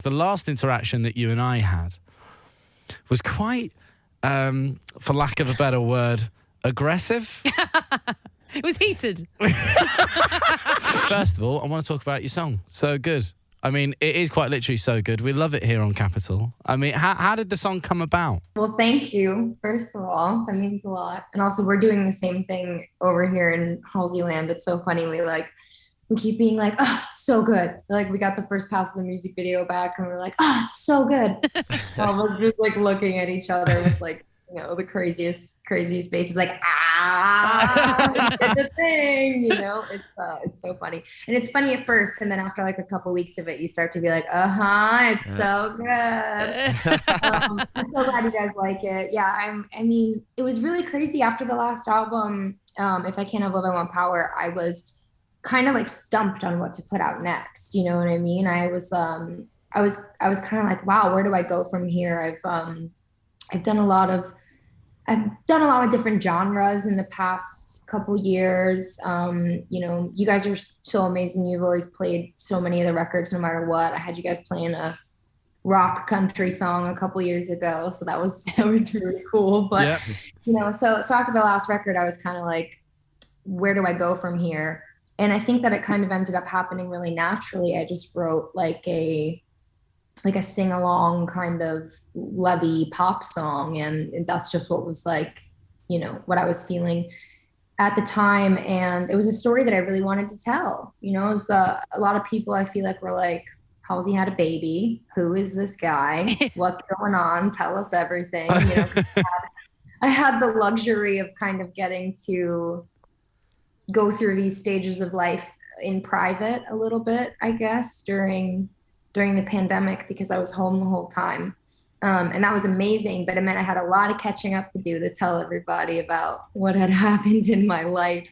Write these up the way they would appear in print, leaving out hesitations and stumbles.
The last interaction that you and I had was quite, for lack of a better word, aggressive. It was heated. First of all, I want to talk about your song, So Good. I mean, it is quite literally so good. We love it here on Capital. I mean, how did the song come about? Well, thank you, first of all. That means a lot. And also, we're doing the same thing over here in Halsey land. It's so funny. We keep being like, oh, it's so good. Like, we got the first pass of the music video back and we're like, oh, it's so good. We're just like looking at each other with like, you know, the craziest faces, like, it's a thing, you know. It's so funny. And it's funny at first, and then after like a couple weeks of it, you start to be like, it's so good. I'm so glad you guys like it. Yeah, I mean, it was really crazy after the last album, If I Can't Have Love, I Want Power. I was kind of like stumped on what to put out next. You know what I mean? I was kind of like, wow, where do I go from here? I've done a lot of different genres in the past couple years. You know, you guys are so amazing. You've always played so many of the records, no matter what. I had you guys playing a rock country song a couple years ago, so that was really cool. But you know, so after the last record, I was kind of like, where do I go from here? And I think that it kind of ended up happening really naturally. I just wrote like a sing-along kind of levy pop song, and that's just what was like, you know, what I was feeling at the time. And it was a story that I really wanted to tell. You know, it was a lot of people, I feel like, were like, Halsey had a baby. Who is this guy? What's going on? Tell us everything. You know, I had the luxury of kind of getting to go through these stages of life in private a little bit, I guess, during the pandemic, because I was home the whole time. And that was amazing, but it meant I had a lot of catching up to do to tell everybody about what had happened in my life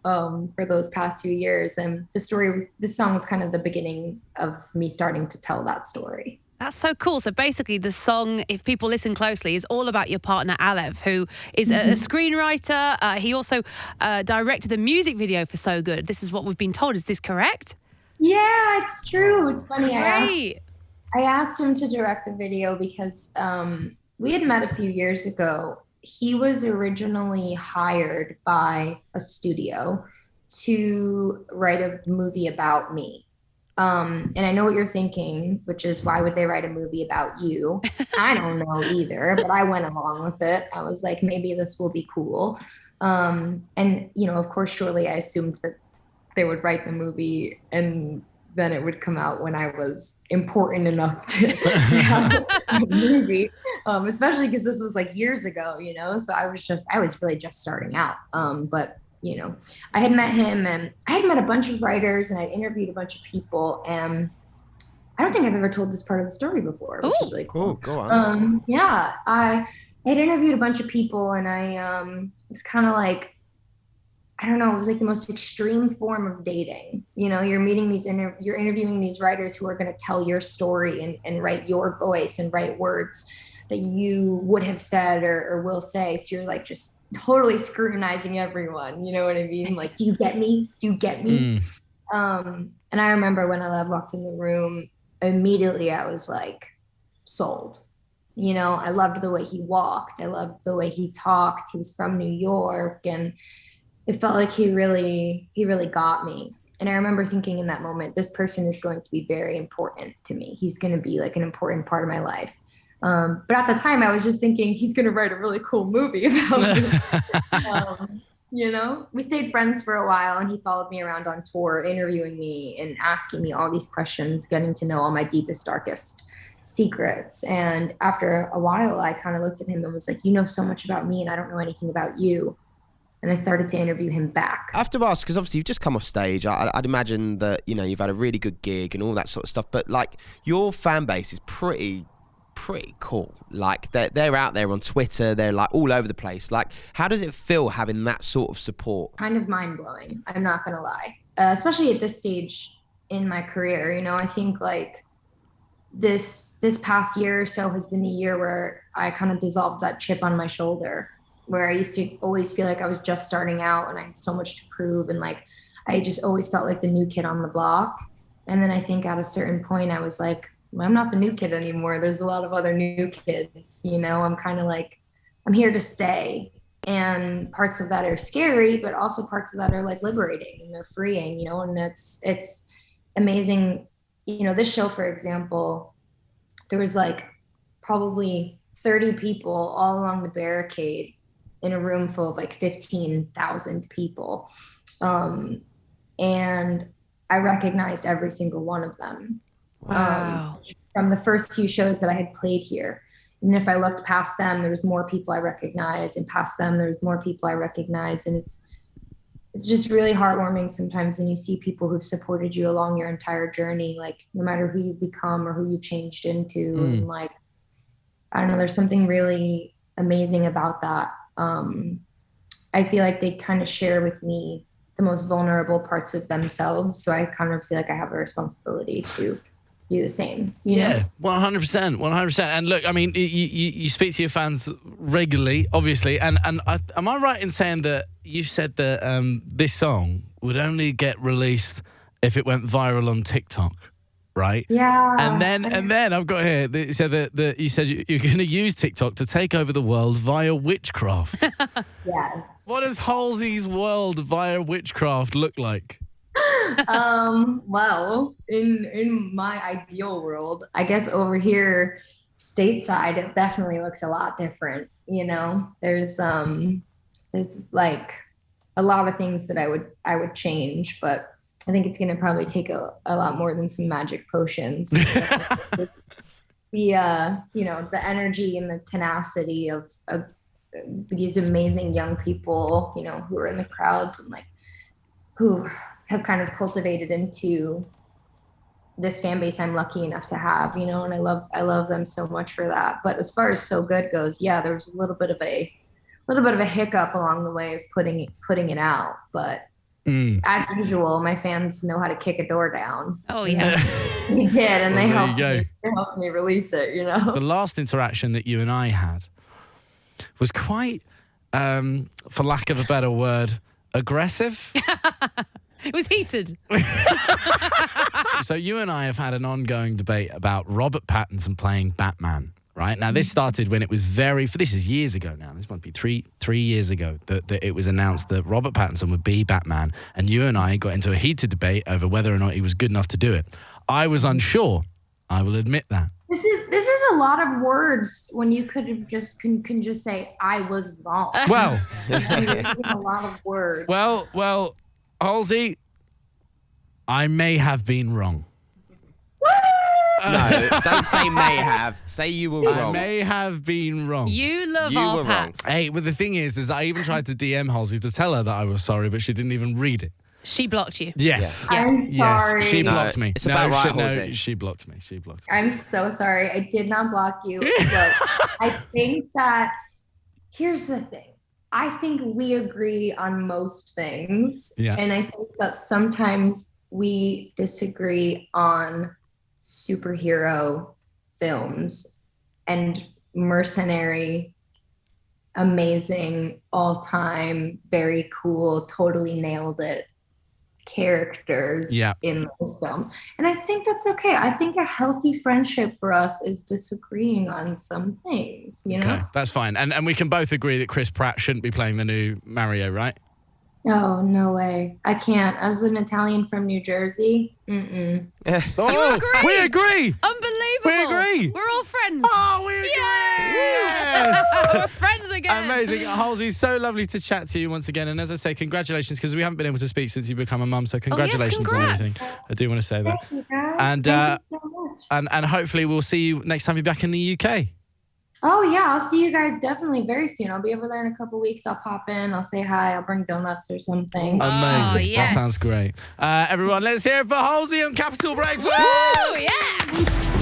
for those past few years. And this song was kind of the beginning of me starting to tell that story. That's so cool. So basically the song, if people listen closely, is all about your partner, Alev, who is a screenwriter. He also directed the music video for So Good. This is what we've been told. Is this correct? Yeah, it's true. It's funny. Great. I asked him to direct the video because we had met a few years ago. He was originally hired by a studio to write a movie about me. And I know what you're thinking, which is, why would they write a movie about you? I don't know either, but I went along with it. I was like, maybe this will be cool. And, you know, of course, surely I assumed that they would write the movie and then it would come out when I was important enough to have a movie, especially because this was like years ago, you know? So I was really just starting out. But, you know, I had met him, and I had met a bunch of writers, and I interviewed a bunch of people, and I don't think I've ever told this part of the story before, which is really cool. Go on. Yeah, I had interviewed a bunch of people, and I was kind of like, I don't know, it was like the most extreme form of dating. You know, you're meeting you're interviewing these writers who are going to tell your story and write your voice and write words that you would have said or will say. So you're like just totally scrutinizing everyone. You know what I mean? Like, do you get me? Do you get me? And I remember when Alev walked in the room, immediately I was like, sold. You know, I loved the way he walked. I loved the way he talked. He was from New York, and it felt like he really got me. And I remember thinking in that moment, this person is going to be very important to me. He's going to be like an important part of my life. But at the time I was just thinking, he's going to write a really cool movie about me. You know, we stayed friends for a while, and he followed me around on tour, interviewing me and asking me all these questions, getting to know all my deepest, darkest secrets. And after a while, I kind of looked at him and was like, you know so much about me, and I don't know anything about you. And I started to interview him back. I have to ask, because obviously you've just come off stage. I'd imagine that, you know, you've had a really good gig and all that sort of stuff. But like, your fan base is pretty cool. Like, they're out there on Twitter. They're like all over the place. Like, how does it feel having that sort of support? Kind of mind blowing. I'm not gonna lie, especially at this stage in my career. You know, I think like this past year or so has been the year where I kind of dissolved that chip on my shoulder, where I used to always feel like I was just starting out and I had so much to prove, and like I just always felt like the new kid on the block. And then I think at a certain point I was like, I'm not the new kid anymore. There's a lot of other new kids, you know. I'm kind of like, I'm here to stay. And parts of that are scary, but also parts of that are like liberating and they're freeing, you know, and it's amazing. You know, this show, for example, there was like probably 30 people all along the barricade in a room full of like 15,000 people. And I recognized every single one of them. Wow. From the first few shows that I had played here. And if I looked past them, there was more people I recognized, and past them, there was more people I recognized. And it's just really heartwarming sometimes when you see people who've supported you along your entire journey, like no matter who you've become or who you've changed into. And like, I don't know, there's something really amazing about that. I feel like they kind of share with me the most vulnerable parts of themselves. So I kind of feel like I have a responsibility to do the same. You know? 100%. And look, I mean, you speak to your fans regularly, obviously. And am I right in saying that you said that this song would only get released if it went viral on TikTok, right? Yeah. And then I've got here that you said that you said you're going to use TikTok to take over the world via witchcraft. Yes. What does Halsey's world via witchcraft look like? Well, in my ideal world, I guess over here stateside, it definitely looks a lot different. You know, there's like a lot of things that I would change, but I think it's going to probably take a lot more than some magic potions. The you know, the energy and the tenacity of these amazing young people, you know, who are in the crowds and like who have kind of cultivated into this fan base I'm lucky enough to have, you know, and I love them so much for that. But as far as So Good goes, yeah, there was a little bit of a hiccup along the way of putting it out, but as usual, my fans know how to kick a door down. Oh yeah. They did, and Well, they helped me release it, you know. The last interaction that you and I had was quite, for lack of a better word, aggressive. It was heated. So you and I have had an ongoing debate about Robert Pattinson playing Batman, right? Now, this started when it was this is years ago now. This might be three years ago that it was announced that Robert Pattinson would be Batman. And you and I got into a heated debate over whether or not he was good enough to do it. I was unsure. I will admit that. This is a lot of words when you could have just can just say I was wrong. Well, a lot of words. well, Halsey, I may have been wrong. No, don't say may have. Say you were I wrong. may have been wrong. You love You our were Pats. Hey, but the thing is I even tried to DM Halsey to tell her that I was sorry, but she didn't even read it. She blocked you. Yes. Yeah. I'm sorry. Yes, she No, blocked me. it's about right, no, Halsey. she blocked me. She blocked me. I'm so sorry. I did not block you, but I think that here's the thing. I think we agree on most things. Yeah. And I think that sometimes we disagree on superhero films and mercenary, amazing, all-time, very cool, totally nailed it characters in those films. And I think that's okay. I think a healthy friendship for us is disagreeing on some things, you know? Okay, that's fine. And we can both agree that Chris Pratt shouldn't be playing the new Mario, right? Oh, no way. I can't. As an Italian from New Jersey, mm-mm. Oh, agree? we agree. Unbelievable. We agree. We're all friends. Oh, we agree. Yes. We're friends again. Amazing. Halsey, so lovely to chat to you once again. And as I say, congratulations, because we haven't been able to speak since you've become a mum. So congratulations on congrats. everything. I do want to say that. Thank you, guys. And, Thank you so much. And hopefully we'll see you next time you're back in the UK. Oh, yeah. I'll see you guys definitely very soon. I'll be over there in a couple weeks. I'll pop in. I'll say hi. I'll bring donuts or something. Amazing. yes. That sounds great. Everyone, let's hear it for Halsey on Capital Breakfast. Woo, yeah.